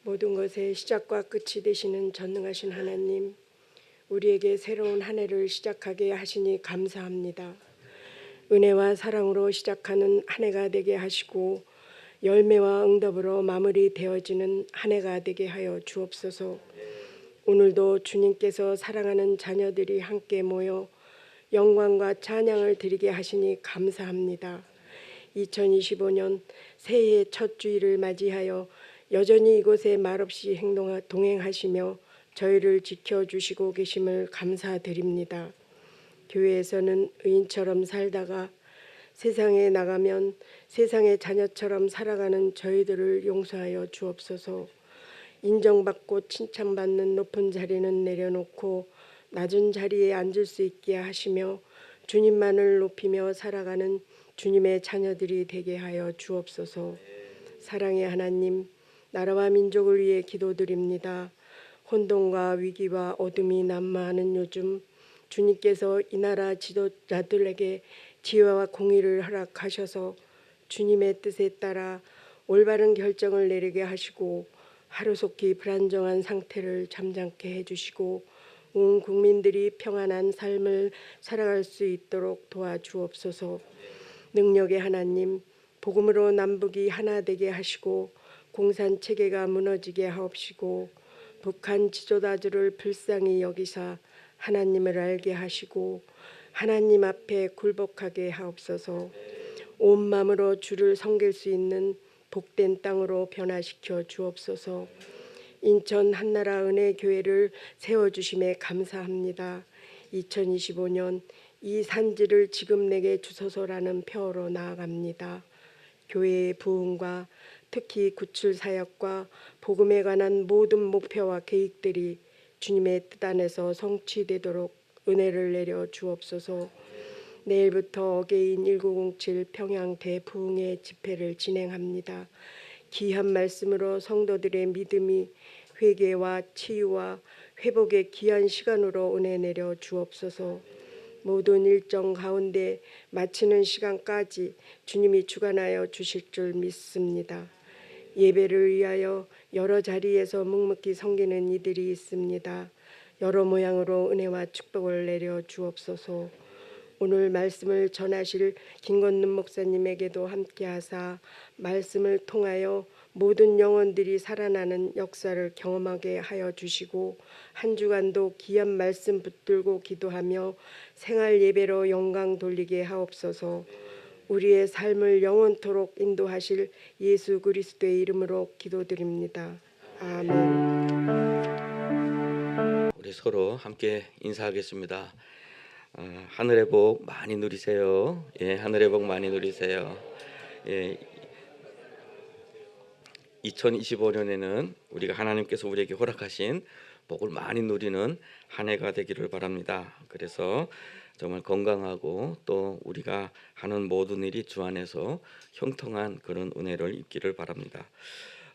모든 것의 시작과 끝이 되시는 전능하신 하나님, 우리에게 새로운 한 해를 시작하게 하시니 감사합니다. 은혜와 사랑으로 시작하는 한 해가 되게 하시고 열매와 응답으로 마무리되어지는 한 해가 되게 하여 주옵소서. 오늘도 주님께서 사랑하는 자녀들이 함께 모여 영광과 찬양을 드리게 하시니 감사합니다. 2025년 새해 첫 주일을 맞이하여 여전히 이곳에 말없이 동행하시며 저희를 지켜주시고 계심을 감사드립니다. 교회에서는 의인처럼 살다가 세상에 나가면 세상의 자녀처럼 살아가는 저희들을 용서하여 주옵소서. 인정받고 칭찬받는 높은 자리는 내려놓고 낮은 자리에 앉을 수 있게 하시며 주님만을 높이며 살아가는 주님의 자녀들이 되게 하여 주옵소서. 사랑의 하나님, 나라와 민족을 위해 기도드립니다. 혼돈과 위기와 어둠이 난무하는 요즘 주님께서 이 나라 지도자들에게 지혜와 공의를 허락하셔서 주님의 뜻에 따라 올바른 결정을 내리게 하시고 하루속히 불안정한 상태를 잠잠케 해주시고 온 국민들이 평안한 삶을 살아갈 수 있도록 도와주옵소서. 능력의 하나님, 복음으로 남북이 하나 되게 하시고 공산체계가 무너지게 하옵시고 북한 지도자들을 불쌍히 여기사 하나님을 알게 하시고 하나님 앞에 굴복하게 하옵소서. 온 마음으로 주를 섬길 수 있는 복된 땅으로 변화시켜 주옵소서. 인천 한나라 은혜교회를 세워주심에 감사합니다. 2025년 이 산지를 지금 내게 주소서라는 표어로 나아갑니다. 교회의 부흥과 특히 구출 사역과 복음에 관한 모든 목표와 계획들이 주님의 뜻 안에서 성취되도록 은혜를 내려 주옵소서. 내일부터 어게인 1907 평양 대부흥회 집회를 진행합니다. 귀한 말씀으로 성도들의 믿음이 회개와 치유와 회복의 귀한 시간으로 은혜 내려 주옵소서. 모든 일정 가운데 마치는 시간까지 주님이 주관하여 주실 줄 믿습니다. 예배를 위하여 여러 자리에서 묵묵히 섬기는 이들이 있습니다. 여러 모양으로 은혜와 축복을 내려 주옵소서. 오늘 말씀을 전하실 김건능 목사님에게도 함께하사 말씀을 통하여 모든 영혼들이 살아나는 역사를 경험하게 하여 주시고 한 주간도 귀한 말씀 붙들고 기도하며 생활 예배로 영광 돌리게 하옵소서. 우리의 삶을 영원토록 인도하실 예수 그리스도의 이름으로 기도드립니다. 아멘. 우리 서로 함께 인사하겠습니다. 하늘의 복 많이 누리세요. 하늘의 복 많이 누리세요. 2025년에는 우리가 하나님께서 우리에게 허락하신 복을 많이 누리는 한 해가 되기를 바랍니다. 그래서 정말 건강하고 또 우리가 하는 모든 일이 주 안에서 형통한 그런 은혜를 입기를 바랍니다.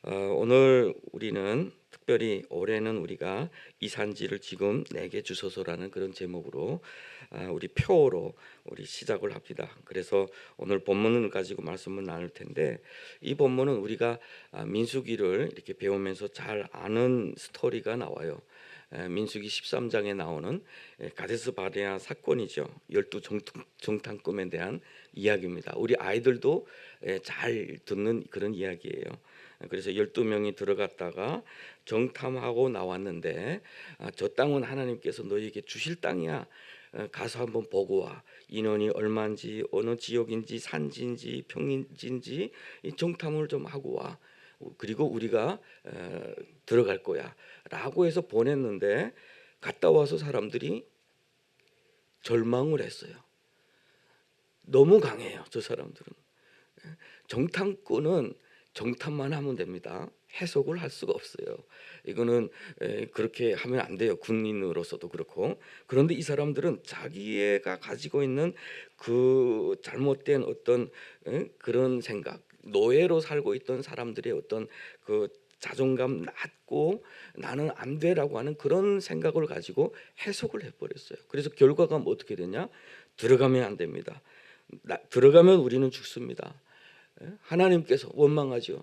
오늘 우리는 특별히 올해는 우리가 이 산지를 지금 내게 주소서라는 그런 제목으로 우리 표어로 우리 시작을 합니다. 그래서 오늘 본문을 가지고 말씀을 나눌 텐데 이 본문은 우리가 민수기를 이렇게 배우면서 잘 아는 스토리가 나와요. 민수기 13장에 나오는 가데스 바네아 사건이죠. 12 정탐꾼에 대한 이야기입니다. 우리 아이들도 잘 듣는 그런 이야기예요. 그래서 12명이 들어갔다가 정탐하고 나왔는데 저 땅은 하나님께서 너희에게 주실 땅이야. 가서 한번 보고 와. 인원이 얼마인지 어느 지역인지 산지인지 평지인지 정탐을 좀 하고 와. 그리고 우리가 들어갈 거야 라고 해서 보냈는데 갔다 와서 사람들이 절망을 했어요. 너무 강해요. 저 사람들은. 정탐꾼은 정탐만 하면 됩니다. 해석을 할 수가 없어요. 이거는 그렇게 하면 안 돼요. 군인으로서도 그렇고. 그런데 이 사람들은 자기가 가지고 있는 그 잘못된 어떤 그런 생각, 노예로 살고 있던 사람들의 어떤 그 자존감 낮고 나는 안 돼라고 하는 그런 생각을 가지고 해석을 해버렸어요. 그래서 결과가 뭐 어떻게 되냐? 들어가면 안 됩니다. 들어가면 우리는 죽습니다. 하나님께서 원망하죠.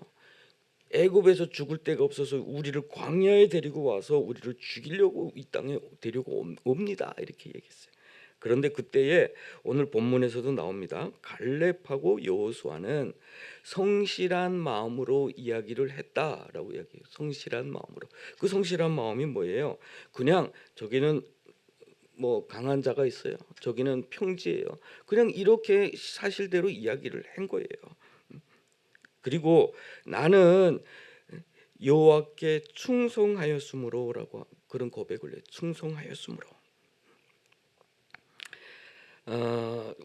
애굽에서 죽을 데가 없어서 우리를 광야에 데리고 와서 우리를 죽이려고 이 땅에 데리고 옵니다. 이렇게 얘기했어요. 그런데 그때에 오늘 본문에서도 나옵니다. 갈렙하고 여호수아는 성실한 마음으로 이야기를 했다라고 이야기해요. 성실한 마음으로. 그 성실한 마음이 뭐예요? 그냥 저기는 뭐 강한 자가 있어요. 저기는 평지예요. 그냥 이렇게 사실대로 이야기를 한 거예요. 그리고 나는 여호와께 충성하였으므로라고 그런 고백을 해요. 충성하였으므로.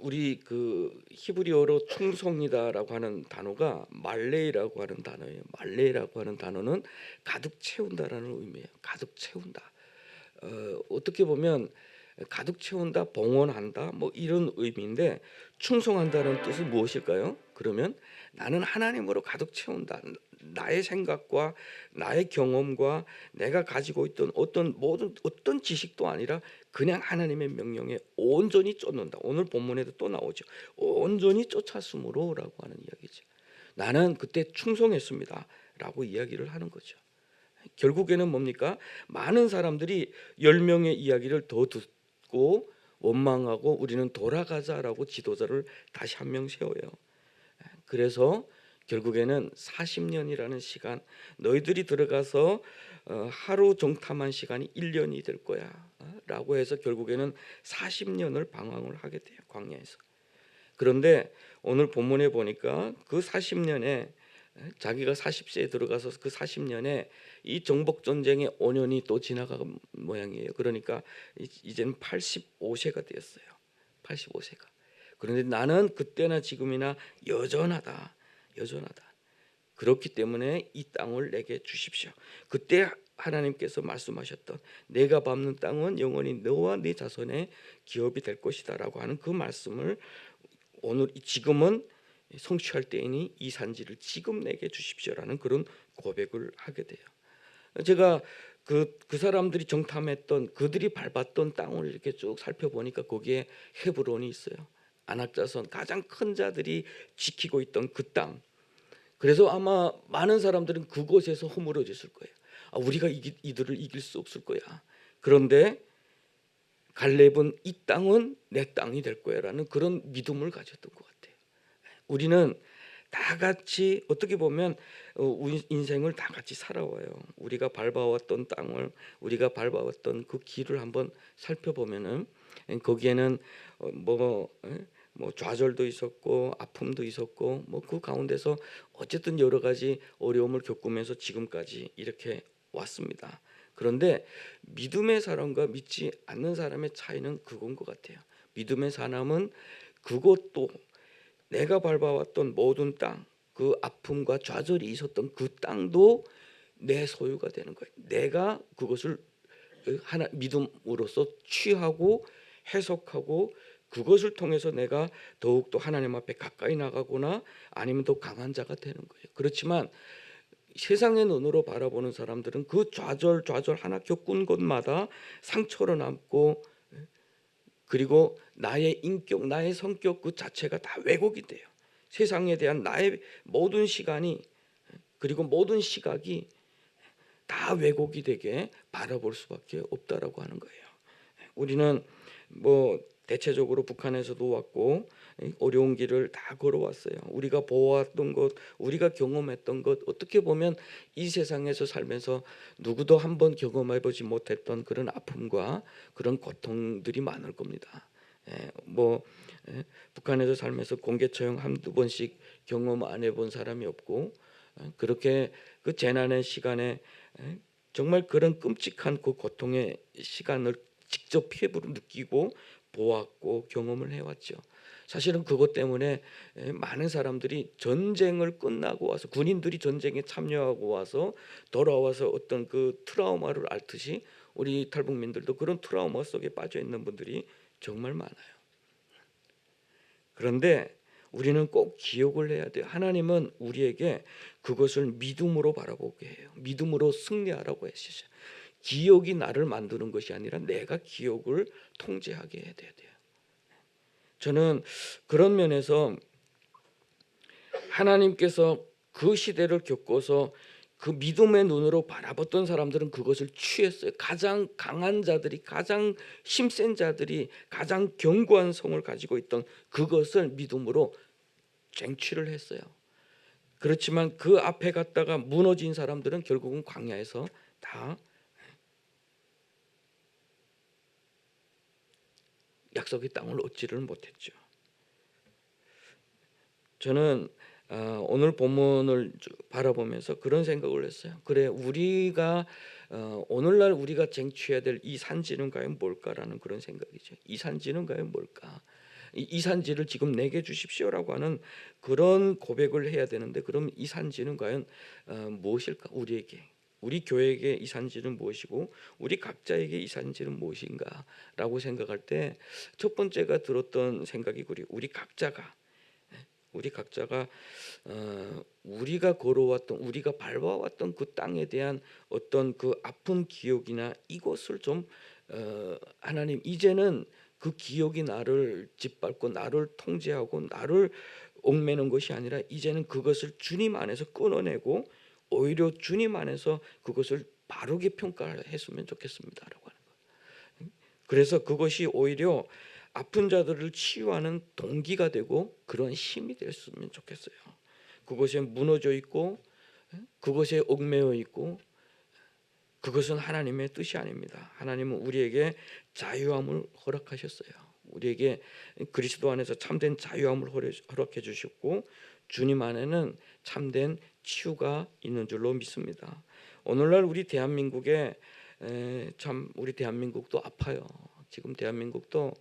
우리 그 히브리어로 충성이다라고 하는 단어가 말레이라고 하는 단어예요. 말레이라고 하는 단어는 가득 채운다라는 의미예요. 가득 채운다. 어떻게 보면 가득 채운다, 봉헌한다, 뭐 이런 의미인데 충성한다는 뜻은 무엇일까요? 그러면 나는 하나님으로 가득 채운다. 나의 생각과 나의 경험과 내가 가지고 있던 어떤 지식도 아니라 그냥 하나님의 명령에 온전히 쫓는다. 오늘 본문에도 또 나오죠. 온전히 쫓았으므로라고 하는 이야기죠. 나는 그때 충성했습니다라고 이야기를 하는 거죠. 결국에는 뭡니까? 많은 사람들이 10명의 이야기를 더 듣고 원망하고 우리는 돌아가자라고 지도자를 다시 한 명 세워요. 그래서 결국에는 40년이라는 시간, 너희들이 들어가서 하루 정탐한 시간이 1년이 될 거야 라고 해서 결국에는 40년을 방황을 하게 돼요. 광야에서. 그런데 오늘 본문에 보니까 그 40년에 자기가 40세에 들어가서 그 40년에 이 정복 전쟁의 5년이 또 지나간 모양이에요. 그러니까 이제는 85세가 되었어요. 85세가. 그런데 나는 그때나 지금이나 여전하다. 여전하다. 그렇기 때문에 이 땅을 내게 주십시오. 그때 하나님께서 말씀하셨던 내가 밟는 땅은 영원히 너와 네 자손의 기업이 될 것이다라고 하는 그 말씀을 오늘 지금은 성취할 때이니 이 산지를 지금 내게 주십시오라는 그런 고백을 하게 돼요. 제가 그 사람들이 정탐했던 그들이 밟았던 땅을 이렇게 쭉 살펴보니까 거기에 헤브론이 있어요. 안악자손 가장 큰 자들이 지키고 있던 그 땅. 그래서 아마 많은 사람들은 그곳에서 허물어졌을 거예요. 우리가 이들을 이길 수 없을 거야. 그런데 갈렙은 이 땅은 내 땅이 될 거야라는 그런 믿음을 가졌던 것 같아요. 우리는 다 같이 어떻게 보면 인생을 다 같이 살아와요. 우리가 밟아왔던 땅을 우리가 밟아왔던 그 길을 한번 살펴보면은 거기에는 뭐 좌절도 있었고 아픔도 있었고 뭐 그 가운데서 어쨌든 여러 가지 어려움을 겪으면서 지금까지 이렇게 왔습니다. 그런데 믿음의 사람과 믿지 않는 사람의 차이는 그건 것 같아요. 믿음의 사람은 그것도 내가 밟아왔던 모든 땅, 그 아픔과 좌절이 있었던 그 땅도 내 소유가 되는 거예요. 내가 그것을 하나 믿음으로써 취하고 해석하고 그것을 통해서 내가 더욱더 하나님 앞에 가까이 나가거나 아니면 더 강한 자가 되는 거예요. 그렇지만 세상의 눈으로 바라보는 사람들은 그 좌절 하나 겪은 것마다 상처로 남고 그리고 나의 인격, 나의 성격 그 자체가 다 왜곡이 돼요. 세상에 대한 나의 모든 시간이 그리고 모든 시각이 다 왜곡이 되게 바라볼 수밖에 없다라고 하는 거예요. 우리는 뭐 대체적으로 북한에서도 왔고 어려운 길을 다 걸어왔어요. 우리가 보아왔던 것, 우리가 경험했던 것 어떻게 보면 이 세상에서 살면서 누구도 한번 경험해보지 못했던 그런 아픔과 그런 고통들이 많을 겁니다. 북한에서 살면서 공개 처형 한두 번씩 경험 안 해본 사람이 없고 그렇게 그 재난의 시간에 정말 그런 끔찍한 그 고통의 시간을 직접 피부로 느끼고 보았고 경험을 해왔죠. 사실은 그것 때문에 많은 사람들이 전쟁을 끝나고 와서 군인들이 전쟁에 참여하고 와서 돌아와서 어떤 그 트라우마를 앓듯이 우리 탈북민들도 그런 트라우마 속에 빠져 있는 분들이 정말 많아요. 그런데 우리는 꼭 기억을 해야 돼요. 하나님은 우리에게 그것을 믿음으로 바라보게 해요. 믿음으로 승리하라고 했어요. 기억이 나를 만드는 것이 아니라 내가 기억을 통제하게 해야 돼요. 저는 그런 면에서 하나님께서 그 시대를 겪어서 그 믿음의 눈으로 바라봤던 사람들은 그것을 취했어요. 가장 강한 자들이, 가장 힘센 자들이, 가장 견고한 성을 가지고 있던 그것을 믿음으로 쟁취를 했어요. 그렇지만 그 앞에 갔다가 무너진 사람들은 결국은 광야에서 다 약속의 땅을 얻지를 못했죠. 저는 오늘 본문을 바라보면서 그런 생각을 했어요. 그래, 우리가 오늘날 우리가 쟁취해야 될 이 산지는 과연 뭘까라는 그런 생각이죠. 이 산지는 과연 뭘까? 이 산지를 지금 내게 주십시오라고 하는 그런 고백을 해야 되는데, 그럼 이 산지는 과연 무엇일까? 우리에게, 우리 교회에게 이 산지는 무엇이고 우리 각자에게 이 산지는 무엇인가라고 생각할 때 첫 번째가 들었던 생각이 우리 각자가 우리가 걸어왔던, 우리가 밟아왔던 그 땅에 대한 어떤 그 아픈 기억이나 이것을 좀 하나님, 이제는 그 기억이 나를 짓밟고 나를 통제하고 나를 얽매는 것이 아니라 이제는 그것을 주님 안에서 끊어내고 오히려 주님 안에서 그것을 바르게 평가했으면 좋겠습니다라고 하는 거예요. 그래서 그것이 오히려 아픈 자들을 치유하는 동기가 되고 그런 힘이 됐으면 좋겠어요. 그것에 무너져 있고 그것에 얽매여 있고 그것은 하나님의 뜻이 아닙니다. 하나님은 우리에게 자유함을 허락하셨어요. 우리에게 그리스도 안에서 참된 자유함을 허락해 주셨고 주님 안에는 참된 치유가 있는 줄로 믿습니다. 오늘날 우리 대한민국에 참 우리 대한민국도 아파요. 지금 대한민국도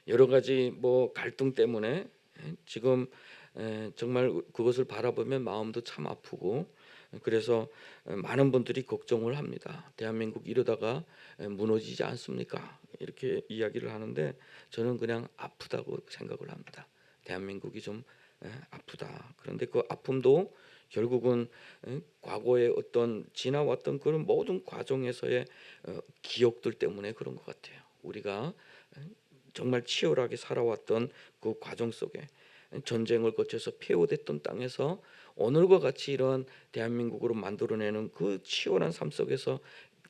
여러 가지 뭐 갈등 때문에 지금 정말 그것을 바라보면 마음도 참 아프고, 그래서 많은 분들이 걱정을 합니다. 대한민국 이러다가 무너지지 않습니까? 이렇게 이야기를 하는데 저는 그냥 아프다고 생각을 합니다. 대한민국이 좀 아프다. 그런데 그 아픔도 결국은 과거의 어떤 지나왔던 그런 모든 과정에서의 기억들 때문에 그런 것 같아요. 우리가 정말 치열하게 살아왔던 그 과정 속에 전쟁을 거쳐서 폐허됐던 땅에서 오늘과 같이 이런 대한민국으로 만들어내는 그 치열한 삶 속에서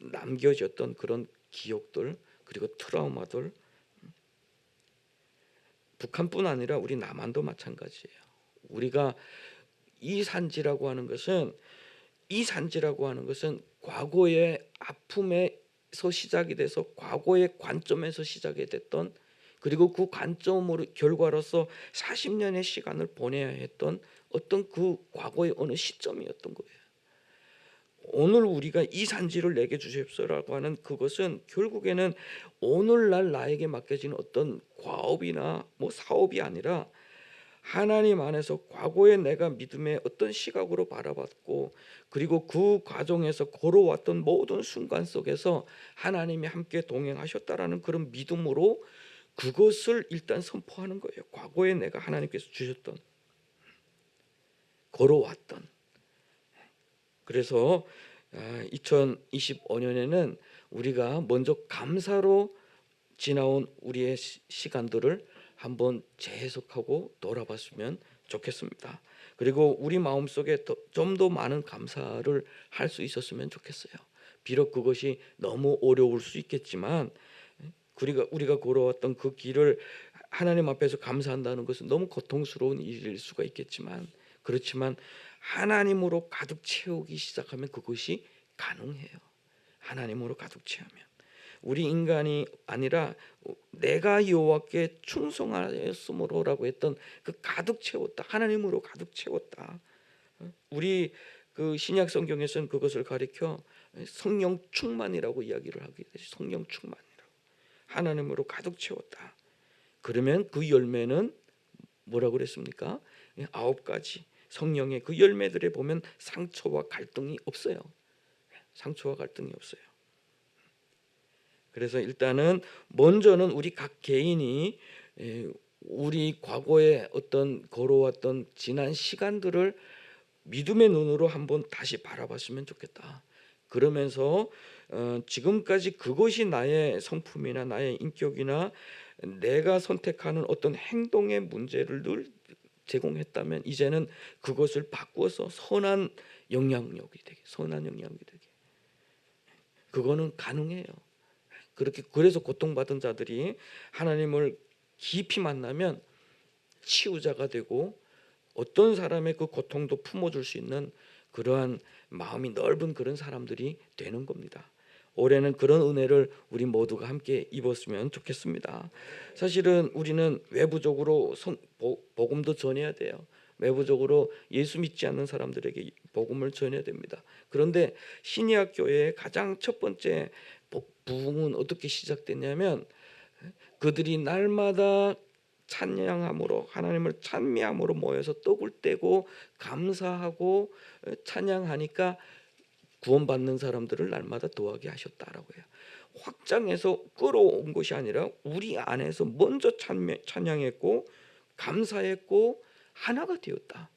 남겨졌던 그런 기억들, 그리고 트라우마들, 북한뿐 아니라 우리 남한도 마찬가지예요. 우리가 이 산지라고 하는 것은 과거의 아픔에서 시작이 돼서 과거의 관점에서 시작이 됐던, 그리고 그 관점으로 결과로서 40년의 시간을 보내야 했던 어떤 그 과거의 어느 시점이었던 거예요. 오늘 우리가 이 산지를 내게 주십시오라고 하는 그것은 결국에는 오늘날 나에게 맡겨진 어떤 과업이나 뭐 사업이 아니라 하나님 안에서 과거에 내가 믿음의 어떤 시각으로 바라봤고, 그리고 그 과정에서 걸어왔던 모든 순간 속에서 하나님이 함께 동행하셨다라는 그런 믿음으로 그것을 일단 선포하는 거예요. 과거에 내가 하나님께서 주셨던, 걸어왔던. 그래서 2025년에는 우리가 먼저 감사로 지나온 우리의 시간들을 한번 재해석하고 돌아봤으면 좋겠습니다. 그리고 우리 마음속에 좀 더 많은 감사를 할 수 있었으면 좋겠어요. 비록 그것이 너무 어려울 수 있겠지만 우리가 걸어왔던 그 길을 하나님 앞에서 감사한다는 것은 너무 고통스러운 일일 수가 있겠지만, 그렇지만 하나님으로 가득 채우기 시작하면 그것이 가능해요. 하나님으로 가득 채우면 우리 인간이 아니라 내가 여호와께 충성하였으므로라고 했던 그 가득 채웠다, 하나님으로 가득 채웠다. 우리 그 신약 성경에서는 그것을 가리켜 성령 충만이라고 이야기를 하게 되죠. 성령 충만이라고, 하나님으로 가득 채웠다. 그러면 그 열매는 뭐라고 그랬습니까? 9가지 성령의 그 열매들에 보면 상처와 갈등이 없어요. 상처와 갈등이 없어요. 그래서 일단은 먼저는 우리 각 개인이 우리 과거에 어떤 걸어왔던 지난 시간들을 믿음의 눈으로 한번 다시 바라봤으면 좋겠다. 그러면서 지금까지 그것이 나의 성품이나 나의 인격이나 내가 선택하는 어떤 행동의 문제를 늘 제공했다면 이제는 그것을 바꾸어서 선한 영향력이 되게, 선한 영향력이 되게, 그거는 가능해요. 그렇게 그래서 고통받은 자들이 하나님을 깊이 만나면 치유자가 되고 어떤 사람의 그 고통도 품어줄 수 있는 그러한 마음이 넓은 그런 사람들이 되는 겁니다. 올해는 그런 은혜를 우리 모두가 함께 입었으면 좋겠습니다. 사실은 우리는 외부적으로 복음도 전해야 돼요. 외부적으로 예수 믿지 않는 사람들에게 복음을 전해야 됩니다. 그런데 신약 교회의 가장 첫 번째 부흥은 어떻게 시작됐냐면 그들이 날마다 찬양함으로, 하나님을 찬미함으로 모여서 떡을 떼고 감사하고 찬양하니까 구원받는 사람들을 날마다 도하게 하셨다라고 해요. 확장해서 끌어온 것이 아니라 우리 안에서 먼저 찬양했고 감사했고 하나가 되었다.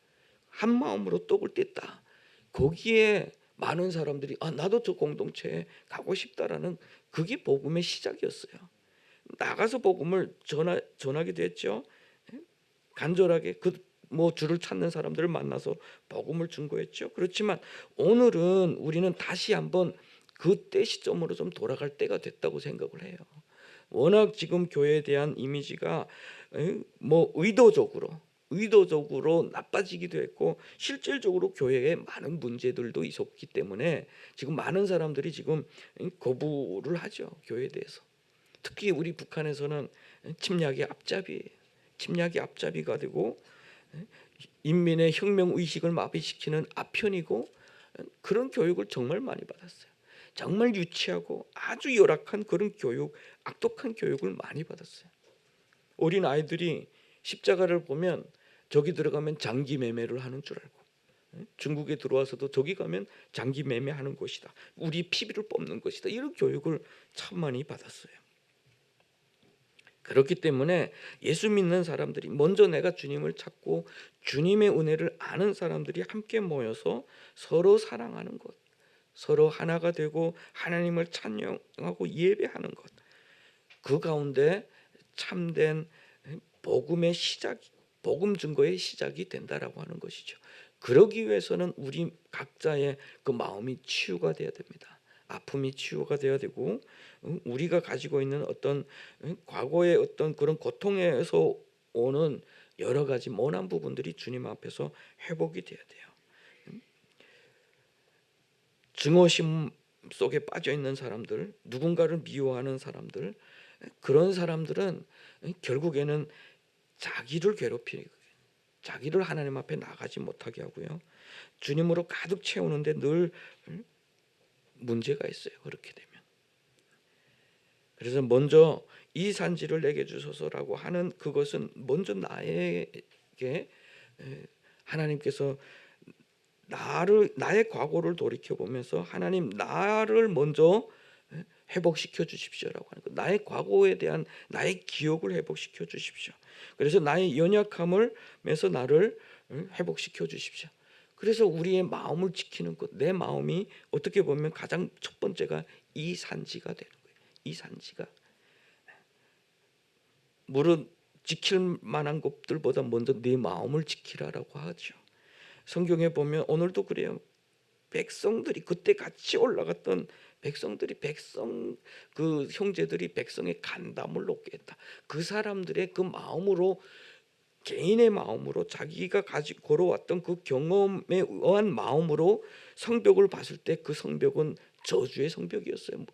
한 마음으로 떡을 뗐다. 거기에 많은 사람들이 나도 저 공동체에 가고 싶다라는, 그게 복음의 시작이었어요. 나가서 복음을 전하기도 했죠. 간절하게 주를 찾는 사람들을 만나서 복음을 증거했죠. 그렇지만 오늘은 우리는 다시 한번 그때 시점으로 좀 돌아갈 때가 됐다고 생각을 해요. 워낙 지금 교회에 대한 이미지가 의도적으로 나빠지기도 했고 실질적으로 교회에 많은 문제들도 있었기 때문에 지금 많은 사람들이 지금 거부를 하죠, 교회에 대해서. 특히 우리 북한에서는 침략의 앞잡이가 되고 인민의 혁명 의식을 마비시키는 아편이고, 그런 교육을 정말 많이 받았어요. 정말 유치하고 아주 열악한 그런 교육, 악독한 교육을 많이 받았어요. 어린 아이들이 십자가를 보면 저기 들어가면 장기 매매를 하는 줄 알고, 중국에 들어와서도 저기 가면 장기 매매하는 곳이다, 우리 피비를 뽑는 것이다, 이런 교육을 참 많이 받았어요. 그렇기 때문에 예수 믿는 사람들이 먼저 내가 주님을 찾고 주님의 은혜를 아는 사람들이 함께 모여서 서로 사랑하는 것, 서로 하나가 되고 하나님을 찬양하고 예배하는 것, 그 가운데 참된 복음의 시작, 복음 증거의 시작이 된다라고 하는 것이죠. 그러기 위해서는 우리 각자의 그 마음이 치유가 되어야 됩니다. 아픔이 치유가 되어야 되고, 우리가 가지고 있는 어떤 과거의 어떤 그런 고통에서 오는 여러 가지 모난 부분들이 주님 앞에서 회복이 되어야 돼요. 증오심 속에 빠져 있는 사람들, 누군가를 미워하는 사람들, 그런 사람들은 결국에는 자기를 괴롭히고 자기를 하나님 앞에 나가지 못하게 하고요, 주님으로 가득 채우는데 늘 문제가 있어요. 그렇게 되면. 그래서 먼저 이 산지를 내게 주소서라고 하는 그것은 먼저 나에게 하나님께서 나의 과거를 돌이켜 보면서 하나님 나를 먼저 회복시켜 주십시오라고 하는 것. 나의 과거에 대한 나의 기억을 회복시켜 주십시오. 그래서 나의 연약함을면서 나를 회복시켜 주십시오. 그래서 우리의 마음을 지키는 것, 내 마음이 어떻게 보면 가장 첫 번째가 이 산지가 되는 거예요. 이 산지가, 물은 지킬 만한 것들보다 먼저 네 마음을 지키라라고 하죠. 성경에 보면 오늘도 그래요. 백성들이 그때 같이 올라갔던 백성들이 그 형제들이 백성의 간담을 높게 했다. 그 사람들의 그 마음으로, 개인의 마음으로, 자기가 가지고 걸어왔던 그 경험에 의한 마음으로 성벽을 봤을 때 그 성벽은 저주의 성벽이었어요.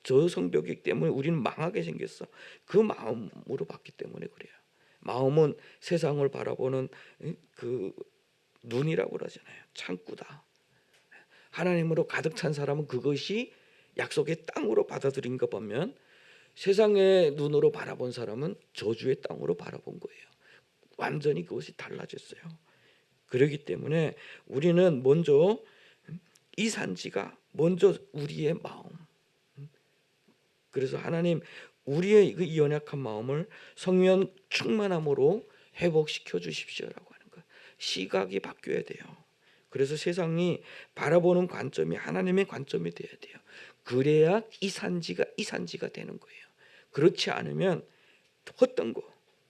저 성벽이기 때문에 우리는 망하게 생겼어. 그 마음으로 봤기 때문에 그래요. 마음은 세상을 바라보는 그 눈이라고 그러잖아요. 창구다. 하나님으로 가득 찬 사람은 그것이 약속의 땅으로 받아들인가 보면, 세상의 눈으로 바라본 사람은 저주의 땅으로 바라본 거예요. 완전히 그것이 달라졌어요. 그렇기 때문에 우리는 먼저 이 산지가 먼저 우리의 마음. 그래서 하나님 우리의 그 연약한 마음을 성령 충만함으로 회복시켜 주십시오라고 하는 것. 시각이 바뀌어야 돼요. 그래서 세상이 바라보는 관점이 하나님의 관점이 돼야 돼요. 그래야 이 산지가 되는 거예요. 그렇지 않으면 헛된 거,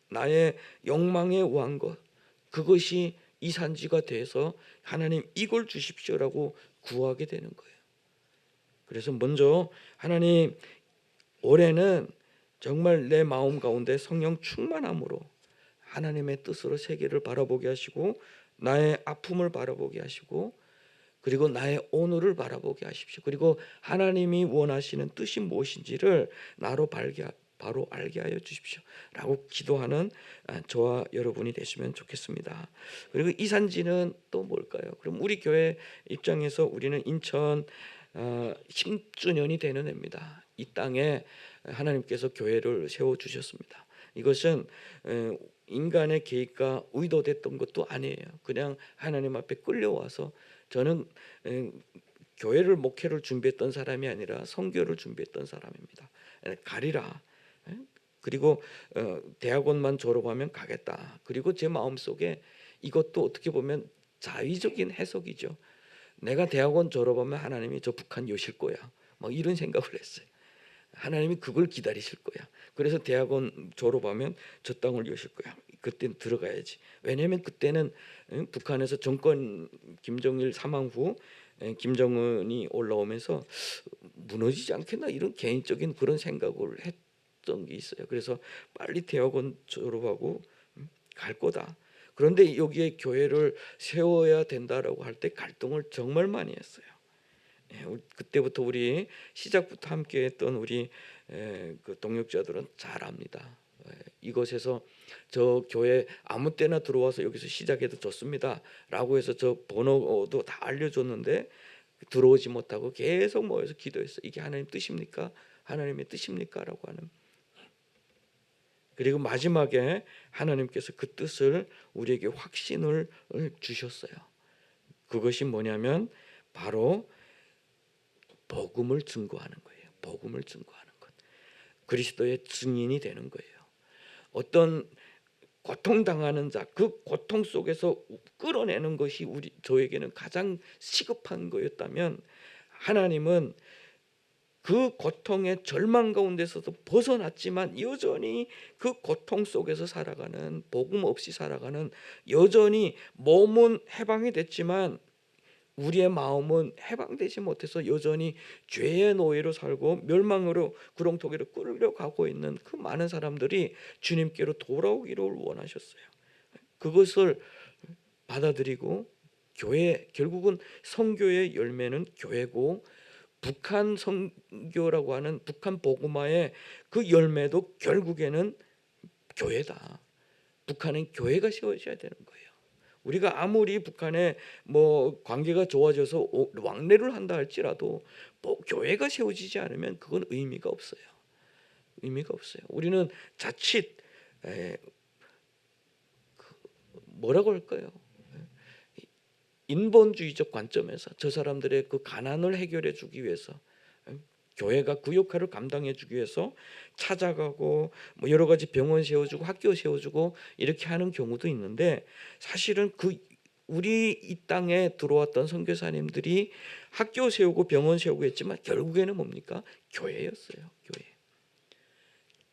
나의 욕망에 의한 것, 그것이 이산지가 돼서 하나님 이걸 주십시오라고 구하게 되는 거예요. 그래서 먼저 하나님 올해는 정말 내 마음 가운데 성령 충만함으로 하나님의 뜻으로 세계를 바라보게 하시고 나의 아픔을 바라보게 하시고 그리고 나의 오늘을 바라보게 하십시오. 그리고 하나님이 원하시는 뜻이 무엇인지를 나로 바로 알게 하여 주십시오 라고 기도하는 저와 여러분이 되시면 좋겠습니다. 그리고 이산지는 또 뭘까요? 그럼 우리 교회 입장에서 우리는 인천 10주년이 되는 해입니다. 이 땅에 하나님께서 교회를 세워주셨습니다. 이것은 인간의 계획과 의도됐던 것도 아니에요. 그냥 하나님 앞에 끌려와서 저는 교회를 목회를 준비했던 사람이 아니라 선교를 준비했던 사람입니다. 가리라. 그리고 대학원만 졸업하면 가겠다. 그리고 제 마음속에 이것도 어떻게 보면 자의적인 해석이죠. 내가 대학원 졸업하면 하나님이 저 북한 여실 거야. 뭐 이런 생각을 했어요. 하나님이 그걸 기다리실 거야. 그래서 대학원 졸업하면 저 땅을 여실 거야. 그때는 들어가야지. 왜냐하면 그때는 북한에서 정권 김정일 사망 후 김정은이 올라오면서 무너지지 않겠나 이런 개인적인 그런 생각을 했던 게 있어요. 그래서 빨리 대학원 졸업하고 갈 거다. 그런데 여기에 교회를 세워야 된다라고 할 때 갈등을 정말 많이 했어요. 그때부터 우리 시작부터 함께했던 우리 그 동역자들은 잘 압니다. 이것에서 저 교회 아무 때나 들어와서 여기서 시작해도 좋습니다라고 해서 저 번호도 다 알려줬는데 들어오지 못하고 계속 모여서 기도했어요. 이게 하나님 뜻입니까? 하나님의 뜻입니까?라고 하는. 그리고 마지막에 하나님께서 그 뜻을 우리에게 확신을 주셨어요. 그것이 뭐냐면 바로 복음을 증거하는 거예요. 복음을 증거하는 것. 그리스도의 증인이 되는 거예요. 어떤 고통당하는 자, 그 고통 속에서 끌어내는 것이 저에게는 가장 시급한 거였다면 하나님은 그 고통의 절망 가운데서도 벗어났지만 여전히 그 고통 속에서 살아가는 복음 없이 살아가는 여전히 몸은 해방이 됐지만 우리의 마음은 해방되지 못해서 여전히 죄의 노예로 살고 멸망으로 구렁텅이로 끌려가고 있는 그 많은 사람들이 주님께로 돌아오기를 원하셨어요. 그것을 받아들이고 교회 결국은 선교의 열매는 교회고 북한 선교라고 하는 북한 복음화의 그 열매도 결국에는 교회다. 북한은 교회가 세워져야 되는 거예요. 우리가 아무리 북한에 뭐 관계가 좋아져서 왕래를 한다 할지라도 교회가 세워지지 않으면 그건 의미가 없어요. 의미가 없어요. 우리는 자칫 뭐라고 할까요? 인본주의적 관점에서 저 사람들의 그 가난을 해결해 주기 위해서 교회가 그 역할을 감당해 주기 위해서 찾아가고 뭐 여러 가지 병원 세워주고 학교 세워주고 이렇게 하는 경우도 있는데 사실은 우리 이 땅에 들어왔던 선교사님들이 학교 세우고 병원 세우고 했지만 결국에는 뭡니까? 교회였어요.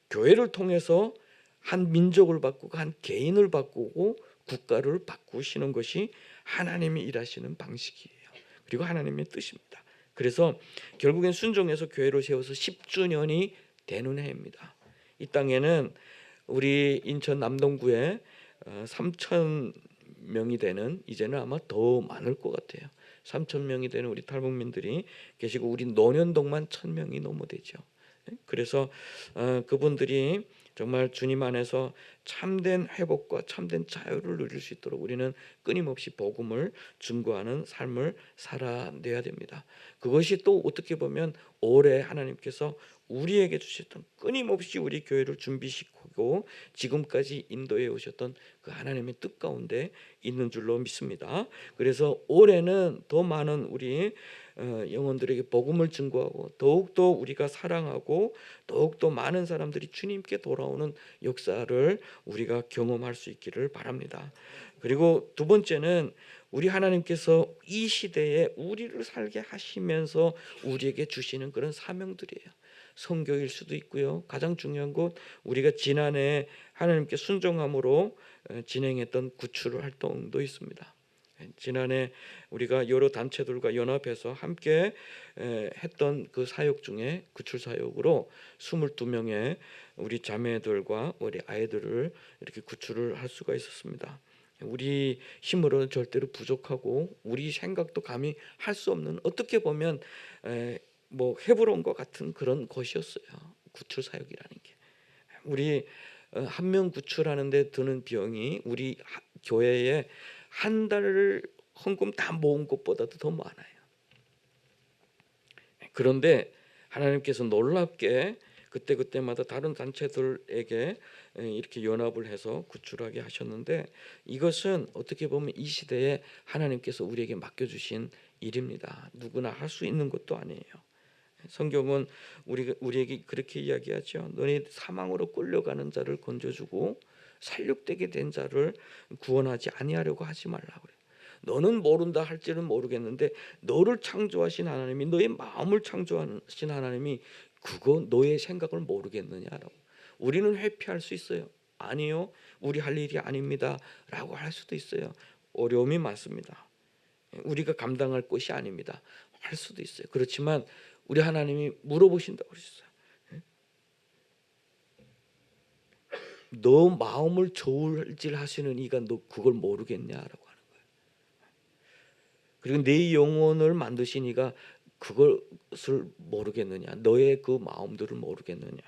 교회를 통해서 한 민족을 바꾸고 한 개인을 바꾸고 국가를 바꾸시는 것이 하나님이 일하시는 방식이에요. 그리고 하나님의 뜻입니다. 그래서 결국엔 순종해서 교회를 세워서 10주년이 되는 해입니다. 이 땅에는 우리 인천 남동구에 3,000명이 되는 이제는 아마 더 많을 것 같아요. 3,000명이 되는 우리 탈북민들이 계시고 우리 논현동만 1,000명이 넘어 되죠. 그래서 그분들이 정말 주님 안에서 참된 회복과 참된 자유를 누릴 수 있도록 우리는 끊임없이 복음을 증거하는 삶을 살아내야 됩니다. 그것이 또 어떻게 보면 올해 하나님께서 우리에게 주셨던 끊임없이 우리 교회를 준비시키고 지금까지 인도해 오셨던 그 하나님의 뜻 가운데 있는 줄로 믿습니다. 그래서 올해는 더 많은 우리 영혼들에게 복음을 증거하고 더욱더 우리가 사랑하고 더욱더 많은 사람들이 주님께 돌아오는 역사를 우리가 경험할 수 있기를 바랍니다. 그리고 두 번째는 우리 하나님께서 이 시대에 우리를 살게 하시면서 우리에게 주시는 그런 사명들이에요. 선교일 수도 있고요. 가장 중요한 것 우리가 지난해 하나님께 순종함으로 진행했던 구출 활동도 있습니다. 지난해 우리가 여러 단체들과 연합해서 함께 했던 그 사역 중에 구출 사역으로 22명의 우리 자매들과 우리 아이들을 이렇게 구출을 할 수가 있었습니다. 우리 힘으로는 절대로 부족하고 우리 생각도 감히 할 수 없는, 어떻게 보면 뭐 헤브론과 같은 그런 것이었어요. 구출 사역이라는 게. 우리 한 명 구출하는데 드는 비용이 우리 교회에 한 달 헌금 다 모은 것보다도 더 많아요. 그런데 하나님께서 놀랍게 그때마다 다른 단체들에게 이렇게 연합을 해서 구출하게 하셨는데, 이것은 어떻게 보면 이 시대에 하나님께서 우리에게 맡겨주신 일입니다. 누구나 할 수 있는 것도 아니에요. 성경은 우리에게 그렇게 이야기하죠. 너희 사망으로 끌려가는 자를 건져주고 살육되게 된 자를 구원하지 아니하려고 하지 말라고 그래요. 너는 모른다 할지는 모르겠는데 너를 창조하신 하나님이, 너의 마음을 창조하신 하나님이 그거 너의 생각을 모르겠느냐라고. 우리는 회피할 수 있어요. 아니요, 우리 할 일이 아닙니다 라고 할 수도 있어요. 어려움이 많습니다. 우리가 감당할 것이 아닙니다 할 수도 있어요. 그렇지만 우리 하나님이 물어보신다고 그러셨어요. 너 마음을 저울질하시는 이가 너 그걸 모르겠냐라고 하는 거예요. 그리고 내 영혼을 만드신 이가 그것을 모르겠느냐, 너의 그 마음들을 모르겠느냐.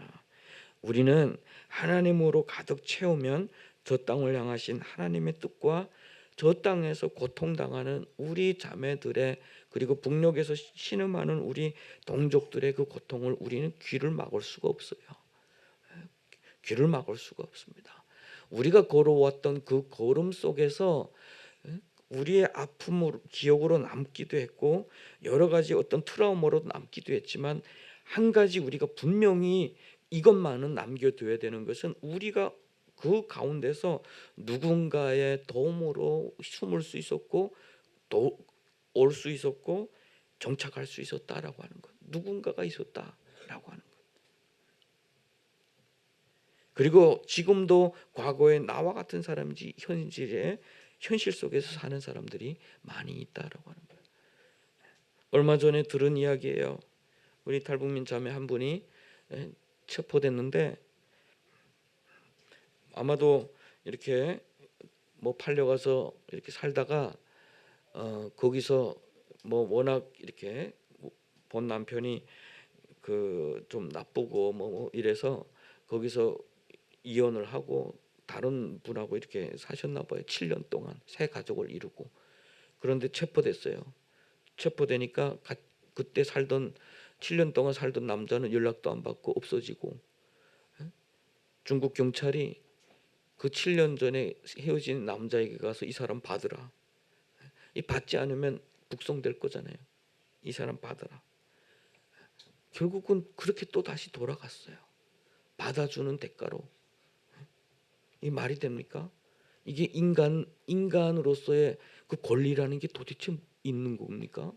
우리는 하나님으로 가득 채우면 저 땅을 향하신 하나님의 뜻과 저 땅에서 고통당하는 우리 자매들의, 그리고 북녘에서 신음하는 우리 동족들의 그 고통을 우리는 귀를 막을 수가 없어요. 귀를 막을 수가 없습니다. 우리가 걸어왔던 그 걸음 속에서 우리의 아픔으로 기억으로 남기도 했고 여러 가지 어떤 트라우마로 남기도 했지만, 한 가지 우리가 분명히 이것만은 남겨둬야 되는 것은 우리가 그 가운데서 누군가의 도움으로 숨을 수 있었고 또 올 수 있었고 정착할 수 있었다라고 하는 것. 누군가가 있었다라고 하는 것. 그리고 지금도 과거에 나와 같은 사람인지 현실 속에서 사는 사람들이 많이 있다라고 하는 거예요. 얼마 전에 들은 이야기예요. 우리 탈북민 자매 한 분이 체포됐는데, 아마도 이렇게 뭐 팔려가서 이렇게 살다가 거기서 뭐 워낙 이렇게 본 남편이 그 좀 나쁘고 뭐 이래서 거기서 이혼을 하고 다른 분하고 이렇게 사셨나 봐요. 7년 동안 새 가족을 이루고. 그런데 체포됐어요. 체포되니까 그때 살던 7년 동안 살던 남자는 연락도 안 받고 없어지고, 중국 경찰이 그 7년 전에 헤어진 남자에게 가서 이 사람 받으라. 이 받지 않으면 북송될 거잖아요. 이 사람 받아라. 결국은 그렇게 또 다시 돌아갔어요. 받아주는 대가로. 이 말이 됩니까? 이게 인간으로서의 그 권리라는 게 도대체 있는 겁니까?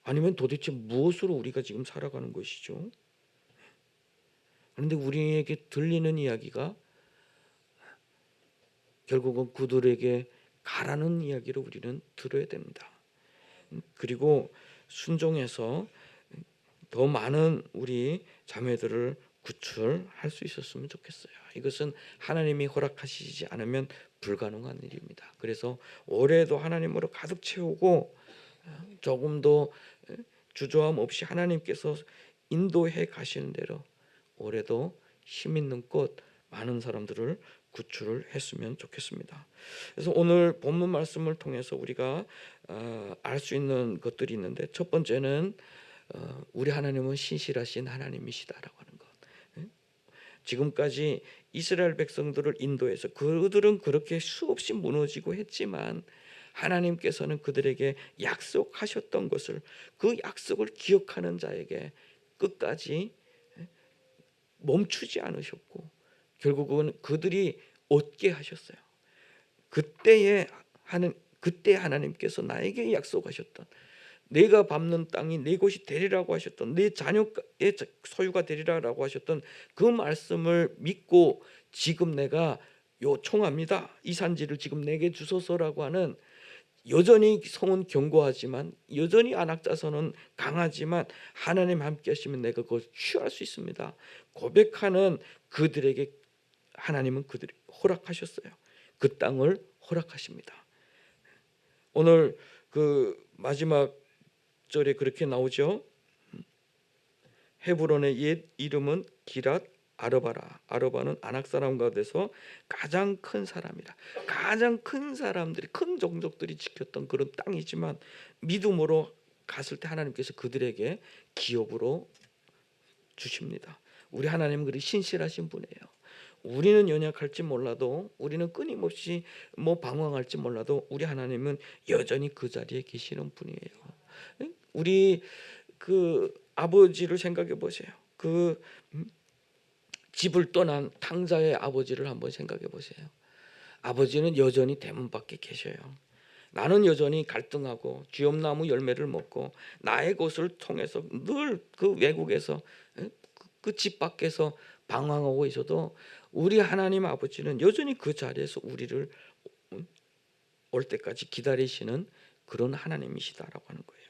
아니면 도대체 무엇으로 우리가 지금 살아가는 것이죠? 그런데 우리에게 들리는 이야기가 결국은 그들에게 가라는 이야기를 우리는 들어야 됩니다. 그리고 순종해서 더 많은 우리 자매들을 구출할 수 있었으면 좋겠어요. 이것은 하나님이 허락하시지 않으면 불가능한 일입니다. 그래서 올해도 하나님으로 가득 채우고 조금도 주저함 없이 하나님께서 인도해 가시는 대로 올해도 힘 있는 것 많은 사람들을 구출을 했으면 좋겠습니다. 그래서 오늘 본문 말씀을 통해서 우리가 알 수 있는 것들이 있는데, 첫 번째는 우리 하나님은 신실하신 하나님이시다라고 하는 것. 지금까지 이스라엘 백성들을 인도해서 그들은 그렇게 수없이 무너지고 했지만 하나님께서는 그들에게 약속하셨던 것을, 그 약속을 기억하는 자에게 끝까지 멈추지 않으셨고 결국은 그들이 얻게 하셨어요. 그때 하나님께서 나에게 약속하셨던, 내가 밟는 땅이 내 곳이 되리라고 하셨던, 내 자녀의 소유가 되리라고 하셨던 그 말씀을 믿고 지금 내가 요청합니다. 이 산지를 지금 내게 주소서라고 하는, 여전히 성은 견고하지만, 여전히 안악자서는 강하지만 하나님 함께 하시면 내가 그걸 취할 수 있습니다. 고백하는 그들에게 하나님은 그들에게 허락하셨어요. 그 땅을 허락하십니다. 오늘 그 마지막 절에 그렇게 나오죠. 헤브론의 옛 이름은 기랏 아르바라. 아르바는 아낙 사람 가운데서 가장 큰 사람이라. 가장 큰 사람들이, 큰 종족들이 지켰던 그런 땅이지만 믿음으로 갔을 때 하나님께서 그들에게 기업으로 주십니다. 우리 하나님은 그리 신실하신 분이에요. 우리는 연약할지 몰라도, 우리는 끊임없이 방황할지 몰라도 우리 하나님은 여전히 그 자리에 계시는 분이에요. 우리 그 아버지를 생각해 보세요. 그 집을 떠난 탕자의 아버지를 한번 생각해 보세요. 아버지는 여전히 대문 밖에 계셔요. 나는 여전히 갈등하고 쥐엄나무 열매를 먹고 나의 것을 통해서 늘 그 외국에서, 그 집 밖에서 방황하고 있어도 우리 하나님 아버지는 여전히 그 자리에서 우리를 올 때까지 기다리시는 그런 하나님이시다라고 하는 거예요.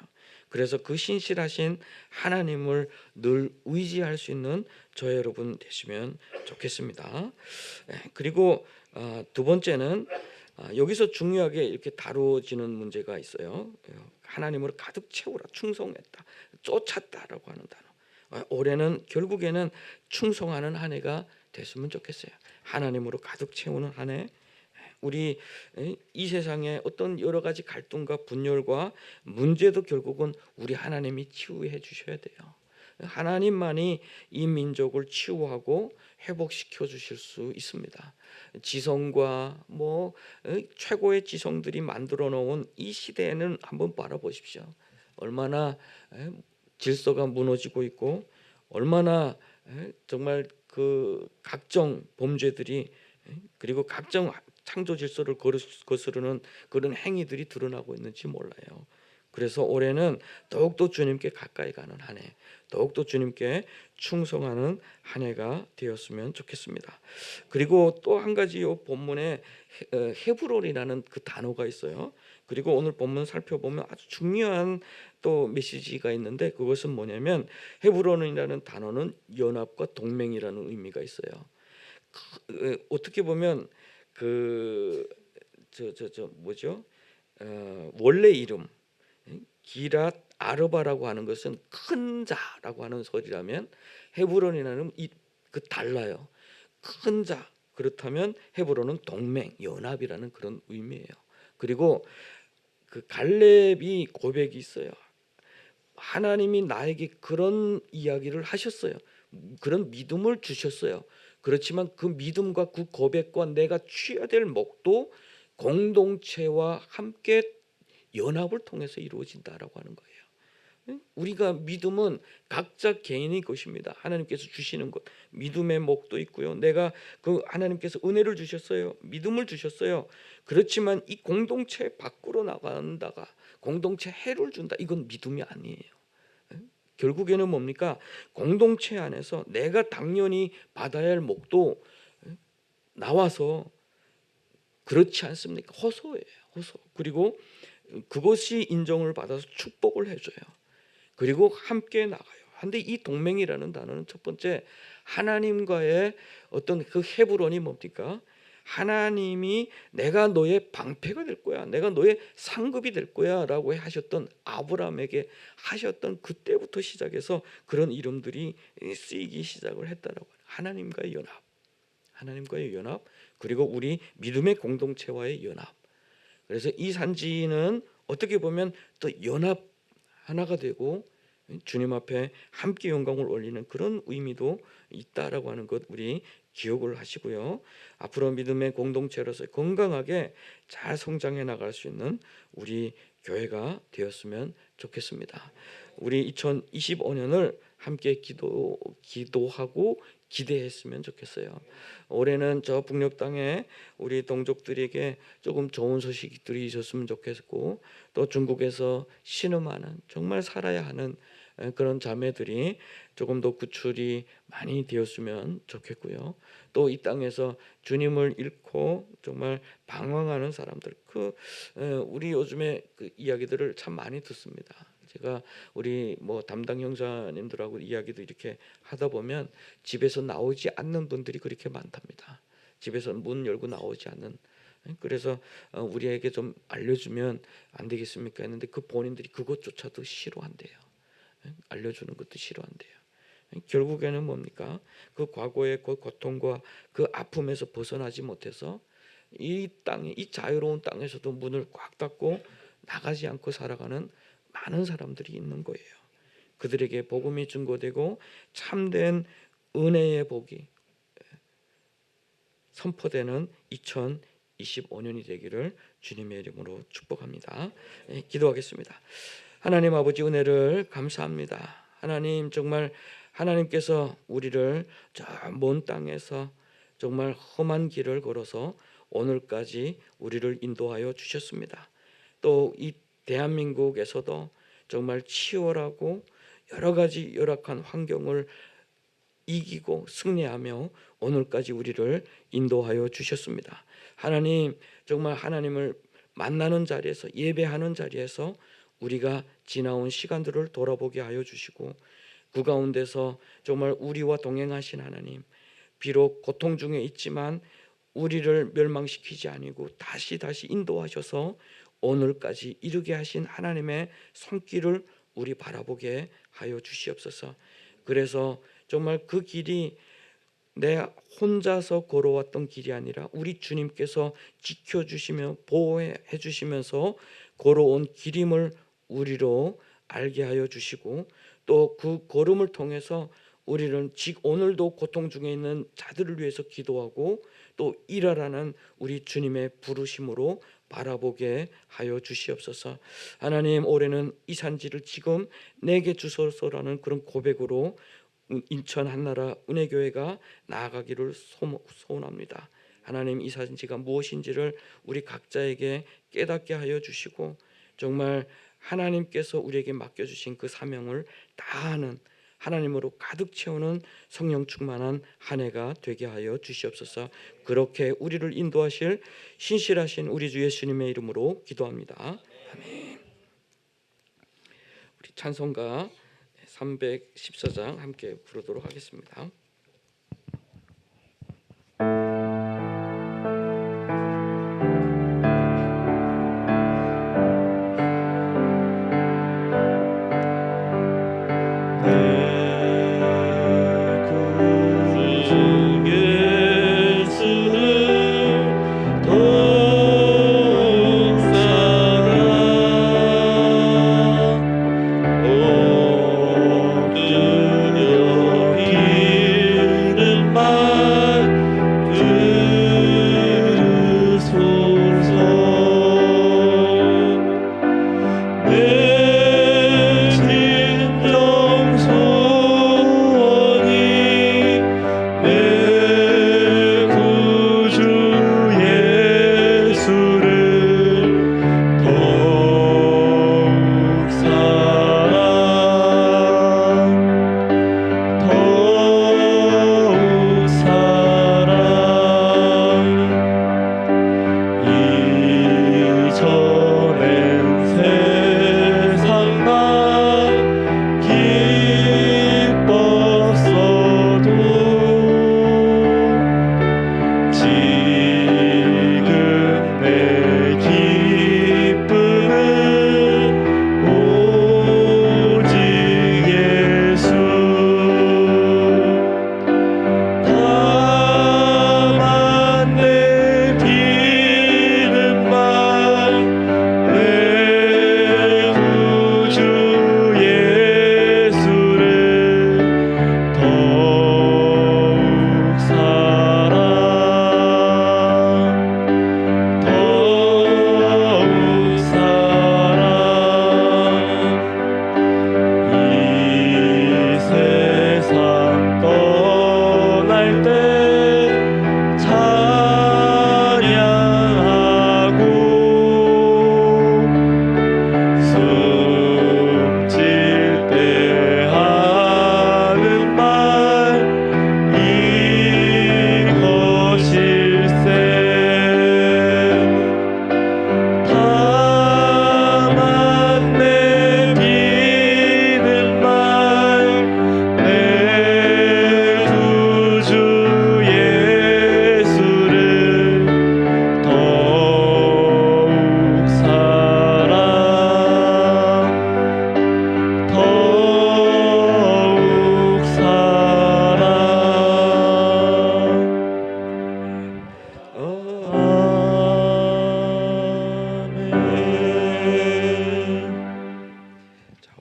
그래서 그 신실하신 하나님을 늘 의지할 수 있는 저 여러분 되시면 좋겠습니다. 그리고 두 번째는 여기서 중요하게 이렇게 다루어지는 문제가 있어요. 하나님으로 가득 채우라, 충성했다, 쫓았다라고 하는 단어. 올해는 결국에는 충성하는 한 해가 됐으면 좋겠어요. 하나님으로 가득 채우는 한 해. 우리 이 세상에 어떤 여러 가지 갈등과 분열과 문제도 결국은 우리 하나님이 치유해 주셔야 돼요. 하나님만이 이 민족을 치유하고 회복시켜 주실 수 있습니다. 지성과 최고의 지성들이 만들어 놓은 이 시대에는 한번 바라보십시오. 얼마나 질서가 무너지고 있고, 얼마나 정말 그 각종 범죄들이, 그리고 각종 창조 질서를 거스르는 그런 행위들이 드러나고 있는지 몰라요. 그래서 올해는 더욱더 주님께 가까이 가는 한 해, 더욱더 주님께 충성하는 한 해가 되었으면 좋겠습니다. 그리고 또 한 가지 이 본문에 헤브론이라는 그 단어가 있어요. 그리고 오늘 본문 살펴보면 아주 중요한 또 메시지가 있는데, 그것은 뭐냐면 헤브론이라는 단어는 연합과 동맹이라는 의미가 있어요. 어떻게 보면 뭐죠? 원래 이름 기랏 아르바라고 하는 것은 큰 자라고 하는 소리라면, 헤브론이라는 그 달라요. 큰 자. 그렇다면 헤브론은 동맹, 연합이라는 그런 의미예요. 그리고 그 갈렙이 고백이 있어요. 하나님이 나에게 그런 이야기를 하셨어요. 그런 믿음을 주셨어요. 그렇지만 그 믿음과 그 고백과 내가 취해야 될 목도 공동체와 함께 연합을 통해서 이루어진다라고 하는 거예요. 우리가 믿음은 각자 개인의 것입니다. 하나님께서 주시는 것, 믿음의 목도 있고요. 내가 그 하나님께서 은혜를 주셨어요. 믿음을 주셨어요. 그렇지만 이 공동체 밖으로 나간다가 공동체 해를 준다, 이건 믿음이 아니에요. 결국에는 뭡니까? 공동체 안에서 내가 당연히 받아야 할 목도 나와서, 그렇지 않습니까? 호소예요. 호소. 그리고 그것이 인정을 받아서 축복을 해줘요. 그리고 함께 나가요. 근데 이 동맹이라는 단어는 첫 번째, 하나님과의 어떤 그 헤브론이 뭡니까? 하나님이 내가 너의 방패가 될 거야, 내가 너의 상급이 될 거야 라고 하셨던, 아브라함에게 하셨던 그때부터 시작해서 그런 이름들이 쓰이기 시작을 했다라고. 하나님과의 연합, 하나님과의 연합, 그리고 우리 믿음의 공동체와의 연합. 그래서 이 산지는 어떻게 보면 또 연합 하나가 되고 주님 앞에 함께 영광을 올리는 그런 의미도 있다라고 하는 것 우리 기억을 하시고요. 앞으로 믿음의 공동체로서 건강하게 잘 성장해 나갈 수 있는 우리 교회가 되었으면 좋겠습니다. 우리 2025년을 함께 기도하고 기대했으면 좋겠어요. 올해는 저 북녘 땅에 우리 동족들에게 조금 좋은 소식들이 있었으면 좋겠고, 또 중국에서 신음하는 정말 살아야 하는 그런 자매들이 조금 더 구출이 많이 되었으면 좋겠고요. 또 이 땅에서 주님을 잃고 정말 방황하는 사람들, 우리 요즘에 그 이야기들을 참 많이 듣습니다. 제가 우리 담당 형사님들하고 이야기도 이렇게 하다 보면 집에서 나오지 않는 분들이 그렇게 많답니다. 집에서 문 열고 나오지 않는. 그래서 우리에게 좀 알려주면 안 되겠습니까 했는데 그 본인들이 그것조차도 싫어한대요. 알려주는 것도 싫어한대요. 결국에는 뭡니까? 그 과거의 그 고통과 그 아픔에서 벗어나지 못해서 이 땅에, 이 자유로운 땅에서도 문을 꽉 닫고 나가지 않고 살아가는 많은 사람들이 있는 거예요. 그들에게 복음이 증거되고 참된 은혜의 복이 선포되는 2025년이 되기를 주님의 이름으로 축복합니다. 기도하겠습니다. 하나님 아버지, 은혜를 감사합니다. 하나님, 정말 하나님께서 우리를 저 먼 땅에서 정말 험한 길을 걸어서 오늘까지 우리를 인도하여 주셨습니다. 또 이 대한민국에서도 정말 치열하고 여러 가지 열악한 환경을 이기고 승리하며 오늘까지 우리를 인도하여 주셨습니다. 하나님, 정말 하나님을 만나는 자리에서, 예배하는 자리에서 우리가 지나온 시간들을 돌아보게 하여 주시고, 그 가운데서 정말 우리와 동행하신 하나님, 비록 고통 중에 있지만 우리를 멸망시키지 아니고 다시 인도하셔서 오늘까지 이르게 하신 하나님의 손길을 우리 바라보게 하여 주시옵소서. 그래서 정말 그 길이 내 혼자서 걸어왔던 길이 아니라 우리 주님께서 지켜주시며 보호해 주시면서 걸어온 길임을 우리로 알게 하여 주시고, 또 그 걸음을 통해서 우리는 오늘도 고통 중에 있는 자들을 위해서 기도하고 또 일하라는 우리 주님의 부르심으로 바라보게 하여 주시옵소서. 하나님, 올해는 이 산지를 지금 내게 주소서라는 그런 고백으로 인천 한나라 은혜교회가 나아가기를 소원합니다. 하나님, 이 산지가 무엇인지를 우리 각자에게 깨닫게 하여 주시고, 정말 하나님께서 우리에게 맡겨주신 그 사명을 다하는, 하나님으로 가득 채우는 성령 충만한 한 해가 되게 하여 주시옵소서. 그렇게 우리를 인도하실 신실하신 우리 주 예수님의 이름으로 기도합니다. 아멘. 우리 찬송가 314장 함께 부르도록 하겠습니다. 모든 여비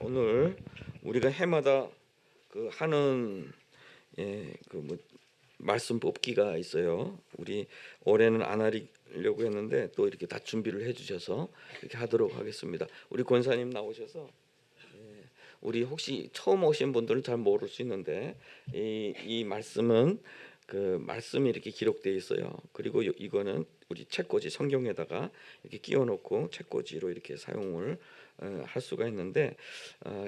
오늘 우리가 해마다 그 하는 뭐 말씀 뽑기가 있어요. 우리 올해는 안 하려고 했는데 또 이렇게 다 준비를 해주셔서 이렇게 하도록 하겠습니다. 우리 권사님 나오셔서 우리 혹시 처음 오신 분들은 잘 모를 수 있는데 이 말씀은 그 말씀이 이렇게 기록되어 있어요. 그리고 이거는 우리 책꽂이 성경에다가 이렇게 끼워놓고 책꽂이로 이렇게 사용을 할 수가 있는데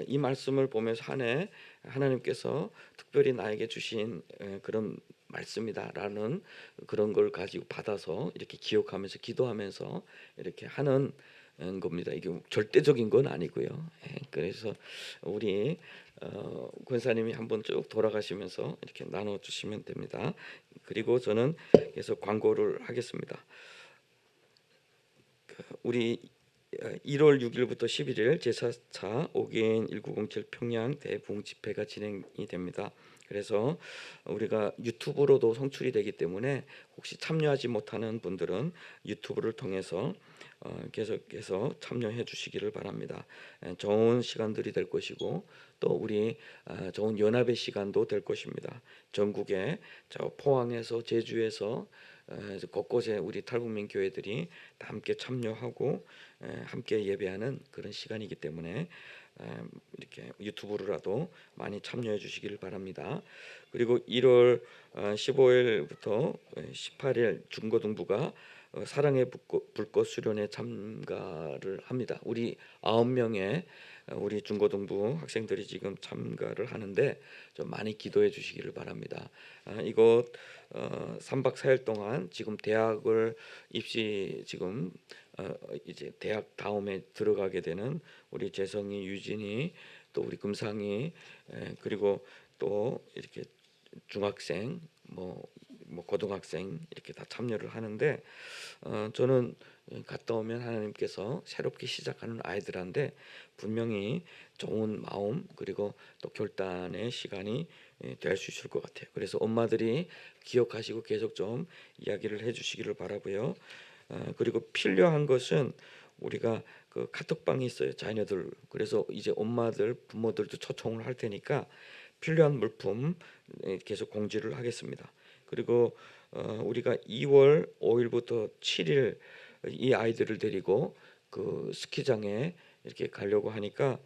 이 말씀을 보면서 한 해 하나님께서 특별히 나에게 주신 그런 말씀이다라는 그런 걸 가지고 받아서 이렇게 기억하면서 기도하면서 이렇게 하는 겁니다. 이게 절대적인 건 아니고요. 그래서 우리 권사님이 한번 쭉 돌아가시면서 이렇게 나눠 주시면 됩니다. 그리고 저는 계속 광고를 하겠습니다. 우리 1월 6일부터 11일 제4차 5개인 1907 평양 대부흥 집회가 진행이 됩니다. 그래서 우리가 유튜브로도 송출이 되기 때문에 혹시 참여하지 못하는 분들은 유튜브를 통해서 계속해서 참여해 주시기를 바랍니다. 좋은 시간들이 될 것이고 또 우리 좋은 연합의 시간도 될 것입니다. 전국에 저 포항에서 제주에서 곳곳에 우리 탈북민 교회들이 다 함께 참여하고 함께 예배하는 그런 시간이기 때문에 이렇게 유튜브로라도 많이 참여해 주시기를 바랍니다. 그리고 1월 15일부터 18일 중고등부가 사랑의 불꽃 수련회 참가를 합니다. 우리 9명의 우리 중고등부 학생들이 지금 참가를 하는데 좀 많이 기도해 주시기를 바랍니다. 이곳 3박 4일 동안 지금 대학을 입시 지금 이제 대학 다음에 들어가게 되는 우리 재성이, 유진이, 또 우리 금상이, 그리고 또 이렇게 중학생, 뭐 고등학생 이렇게 다 참여를 하는데 저는 갔다 오면 하나님께서 새롭게 시작하는 아이들한테 분명히 좋은 마음 그리고 또 결단의 시간이 될 수 있을 것 같아요. 그래서 엄마들이 기억하시고 계속 좀 이야기를 해주시기를 바라고요. 그리고 필요한 것은 우리가 그 카톡방이 있어요, 자녀들. 그래서 이제 엄마들, 부모들도 초청을 할 테니까 필요한 물품 계속 공지를 하겠습니다. 그리고 우리가 2월 5일부터 7일 이 아이들을 데리고 그 스키장에 이렇게 가려고 하니까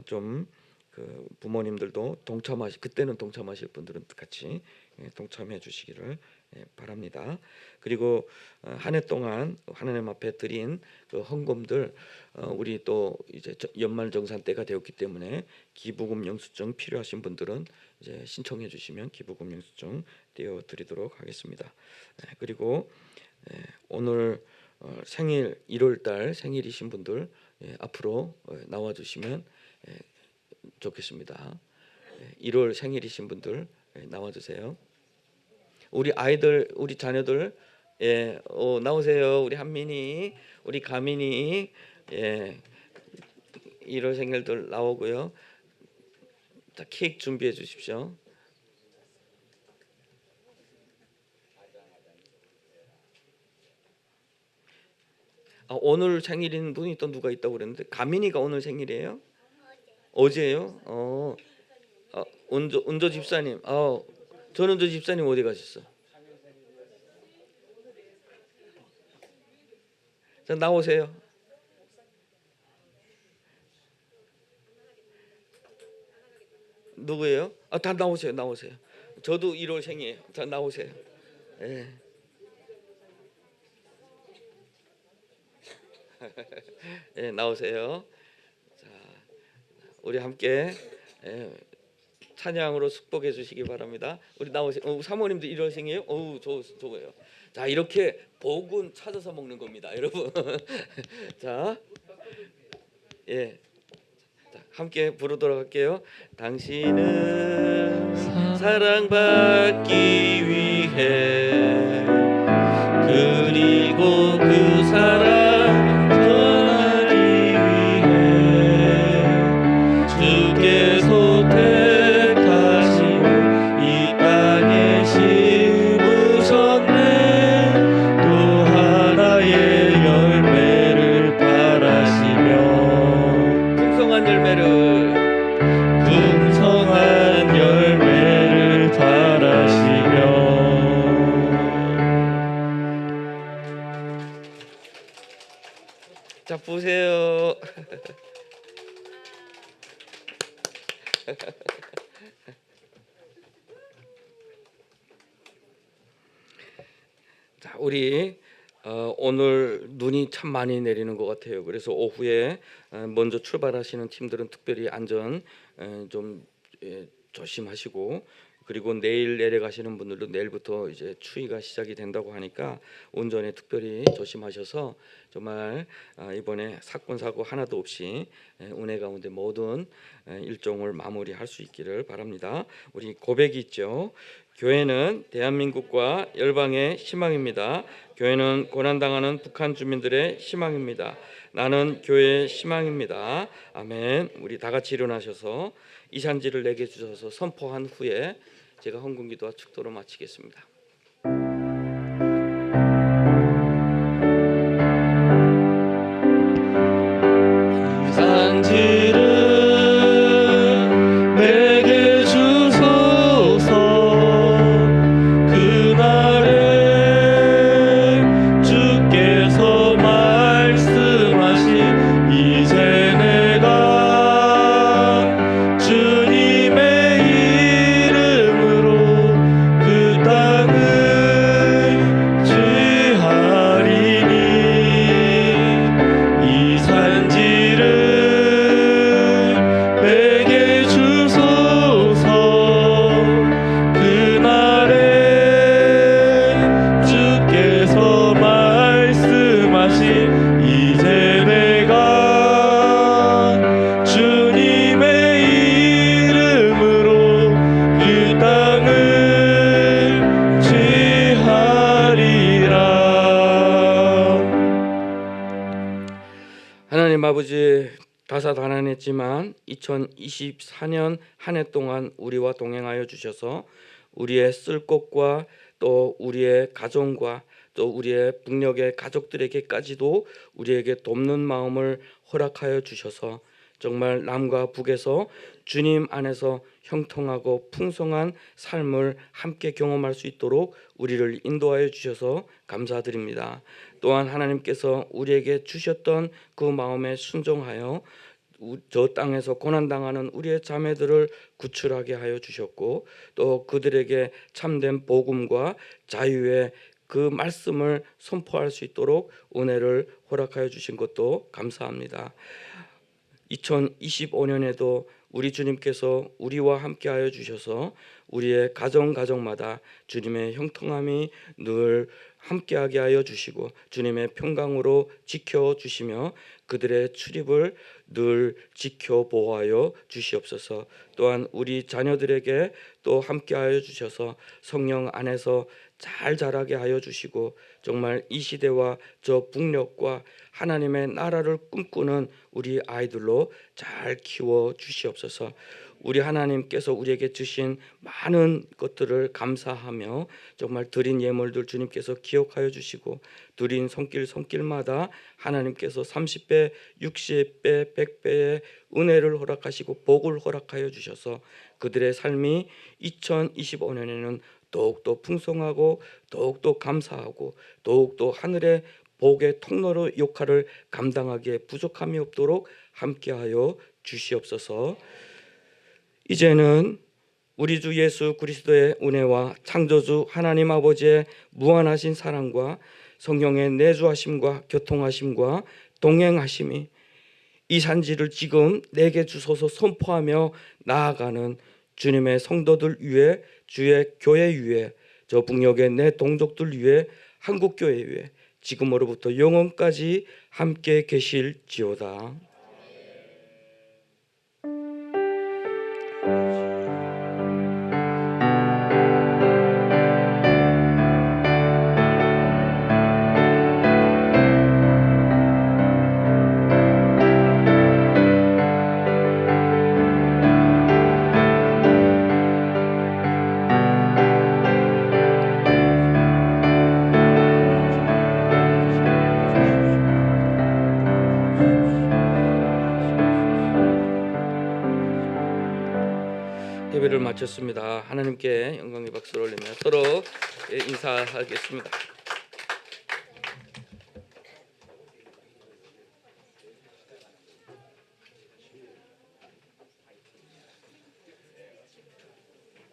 좀 그 부모님들도 그때는 동참하실 분들은 같이 동참해 주시기를 바랍니다. 그리고 한 해 동안 하나님 앞에 드린 그 헌금들 우리 또 이제 연말정산 때가 되었기 때문에 기부금 영수증 필요하신 분들은 이제 신청해 주시면 기부금 영수증 띄워 드리도록 하겠습니다. 그리고 오늘 생일 1월달 생일이신 분들 앞으로 나와 주시면 좋겠습니다. 1월 생일이신 분들 나와 주세요. 우리 아이들, 우리 자녀들 나오세요. 우리 한민이, 우리 가민이 1월 생일들 나오고요. 자, 케이크 준비해 주십시오. 오늘 생일인 분이 또 누가 있다고 그랬는데 가민이가 오늘 생일이에요? 어제요? 은조 집사님. 전은조 집사님 어디 가셨어? 자, 나오세요. 누구예요? 다 나오세요. 나오세요. 저도 1월 생이에요. 자, 나오세요. 예. 예, 나오세요. 자, 우리 함께 찬양으로 축복해 주시기 바랍니다. 우리 나오세요. 사모님도 1월 생이에요? 좋아요. 자, 이렇게 복은 찾아서 먹는 겁니다, 여러분. 자, 자, 함께 부르도록 할게요. 당신은 사랑받기 위해 그리고 그 사랑 전하기 위해 주께서 택하시고 이 땅에 심으셨네. 또 하나의 열매를 바라시며 풍성한 열매를 자, 우리 오늘 눈이 참 많이 내리는 것 같아요. 그래서 오후에 먼저 출발하시는 팀들은 특별히 안전 좀 조심하시고, 그리고 내일 내려가시는 분들도 내일부터 이제 추위가 시작이 된다고 하니까 운전에 특별히 조심하셔서 정말 이번에 사건 사고 하나도 없이 운해 가운데 모든 일정을 마무리할 수 있기를 바랍니다. 우리 고백이 있죠. 교회는 대한민국과 열방의 희망입니다. 교회는 고난당하는 북한 주민들의 희망입니다. 나는 교회의 희망입니다. 아멘. 우리 다 같이 일어나셔서 이산지를 내게 주셔서 선포한 후에 제가 헌금기도와 축도로 마치겠습니다. 이산지를 내게 주소서. 그날에 주께서 말씀하신 이제 내가 주님의 이름으로 그 땅을 취하리니. 이 산지를 내게 주소서. 그날에 주께서 말씀하신 이제 내가 주님의 이름으로 그 땅을 취하리라. 하나님 아버지, 다사다난했지만 2024년 한 해 동안 우리와 동행하여 주셔서 우리의 쓸 것과 또 우리의 가정과 또 우리의 북녘의 가족들에게까지도 우리에게 돕는 마음을 허락하여 주셔서 정말 남과 북에서 주님 안에서 형통하고 풍성한 삶을 함께 경험할 수 있도록 우리를 인도하여 주셔서 감사드립니다. 또한 하나님께서 우리에게 주셨던 그 마음에 순종하여 저 땅에서 고난당하는 우리의 자매들을 구출하게 하여 주셨고, 또 그들에게 참된 복음과 자유의 그 말씀을 선포할 수 있도록 은혜를 허락하여 주신 것도 감사합니다. 2025년에도 우리 주님께서 우리와 함께하여 주셔서 우리의 가정마다 주님의 형통함이 늘 함께하게 하여 주시고 주님의 평강으로 지켜주시며 그들의 출입을 늘 지켜 보호하여 주시옵소서. 또한 우리 자녀들에게 또 함께하여 주셔서 성령 안에서 잘 자라게 하여 주시고 정말 이 시대와 저 북녘과 하나님의 나라를 꿈꾸는 우리 아이들로 잘 키워 주시옵소서. 우리 하나님께서 우리에게 주신 많은 것들을 감사하며 정말 드린 예물들 주님께서 기억하여 주시고 드린 손길마다 하나님께서 30배, 60배, 100배의 은혜를 허락하시고 복을 허락하여 주셔서 그들의 삶이 2025년에는 더욱더 풍성하고 더욱더 감사하고 더욱더 하늘의 복의 통로로 역할을 감당하기에 부족함이 없도록 함께하여 주시옵소서. 이제는 우리 주 예수 그리스도의 은혜와 창조주 하나님 아버지의 무한하신 사랑과 성령의 내주하심과 교통하심과 동행하심이 이 산지를 지금 내게 주소서 선포하며 나아가는 주님의 성도들 위해, 주의 교회 위해, 저 북녘의 내 동족들 위해, 한국교회 위해 지금으로부터 영원까지 함께 계실지어다. 예배를 마쳤습니다. 하나님께 영광의 박수를 올리며 서로 인사하겠습니다.